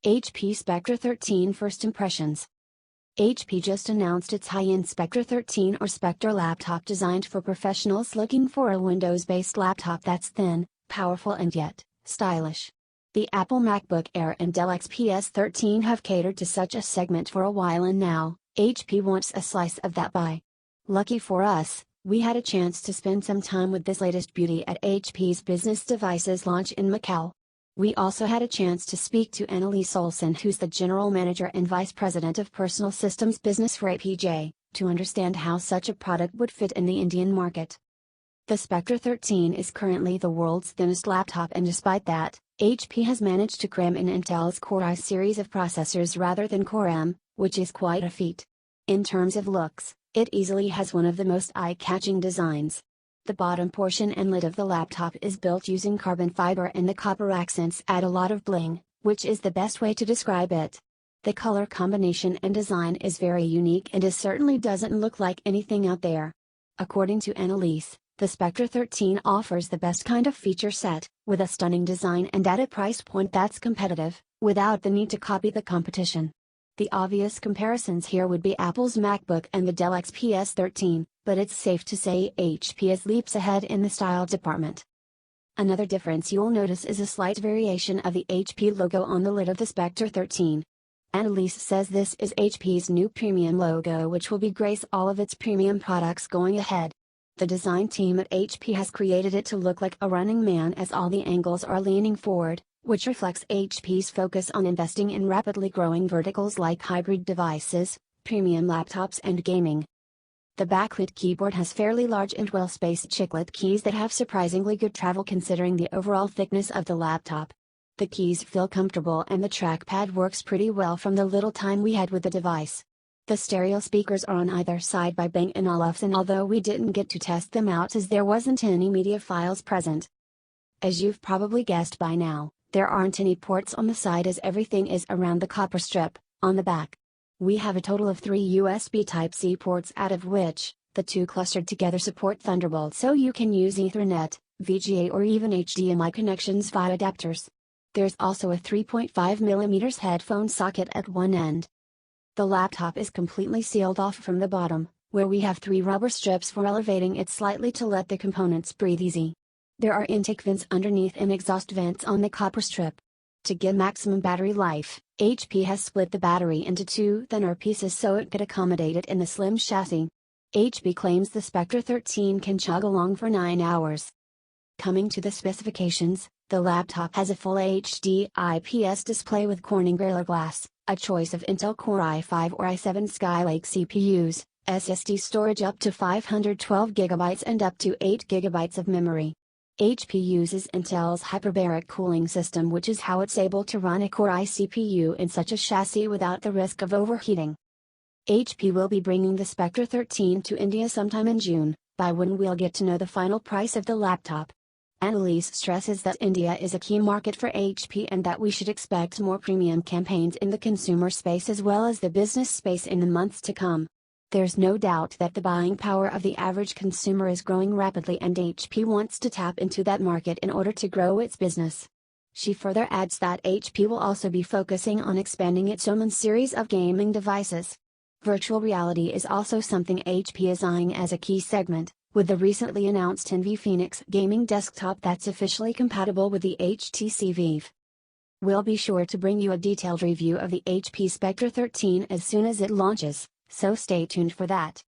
HP Spectre 13 First Impressions. HP just announced its high-end Spectre 13 or Spectre laptop designed for professionals looking for a Windows-based laptop that's thin, powerful and yet stylish. The Apple MacBook Air and Dell XPS 13 have catered to such a segment for a while, and now, HP wants a slice of that pie. Lucky for us, we had a chance to spend some time with this latest beauty at HP's business devices launch in Macau. We also had a chance to speak to Anneliese Olson, who's the General Manager and Vice President of Personal Systems Business for APJ, to understand how such a product would fit in the Indian market. The Spectre 13 is currently the world's thinnest laptop, and despite that, HP has managed to cram in Intel's Core i series of processors rather than Core M, which is quite a feat. In terms of looks, it easily has one of the most eye-catching designs. The bottom portion and lid of the laptop is built using carbon fiber, and the copper accents add a lot of bling, which is the best way to describe it. The color combination and design is very unique and certainly doesn't look like anything out there. According to Anneliese, the Spectre 13 offers the best kind of feature set, with a stunning design and at a price point that's competitive, without the need to copy the competition. The obvious comparisons here would be Apple's MacBook and the Dell XPS 13, but it's safe to say HP is leaps ahead in the style department. Another difference you'll notice is a slight variation of the HP logo on the lid of the Spectre 13. Anneliese says this is HP's new premium logo, which will grace all of its premium products going ahead. The design team at HP has created it to look like a running man, as all the angles are leaning forward, which reflects HP's focus on investing in rapidly growing verticals like hybrid devices, premium laptops and gaming. The backlit keyboard has fairly large and well-spaced chiclet keys that have surprisingly good travel considering the overall thickness of the laptop. The keys feel comfortable and the trackpad works pretty well from the little time we had with the device. The stereo speakers are on either side by Bang & Olufsen, although we didn't get to test them out as there wasn't any media files present. As you've probably guessed by now, there aren't any ports on the side as everything is around the copper strip, on the back. We have a total of 3 USB Type-C ports, out of which, the 2 clustered together support Thunderbolt, so you can use Ethernet, VGA or even HDMI connections via adapters. There's also a 3.5mm headphone socket at one end. The laptop is completely sealed off from the bottom, where we have 3 rubber strips for elevating it slightly to let the components breathe easy. There are intake vents underneath and exhaust vents on the copper strip. To get maximum battery life, HP has split the battery into 2 thinner pieces so it could accommodate it in the slim chassis. HP claims the Spectre 13 can chug along for 9 hours. Coming to the specifications, the laptop has a full HD IPS display with Corning Gorilla Glass, a choice of Intel Core i5 or i7 Skylake CPUs, SSD storage up to 512GB and up to 8GB of memory. HP uses Intel's hyperbaric cooling system, which is how it's able to run a Core i CPU in such a chassis without the risk of overheating. HP will be bringing the Spectre 13 to India sometime in June, by when we'll get to know the final price of the laptop. Anneliese stresses that India is a key market for HP and that we should expect more premium campaigns in the consumer space as well as the business space in the months to come. There's no doubt that the buying power of the average consumer is growing rapidly, and HP wants to tap into that market in order to grow its business. She further adds that HP will also be focusing on expanding its Omen series of gaming devices. Virtual reality is also something HP is eyeing as a key segment, with the recently announced Envy Phoenix gaming desktop that's officially compatible with the HTC Vive. We'll be sure to bring you a detailed review of the HP Spectre 13 as soon as it launches, so stay tuned for that.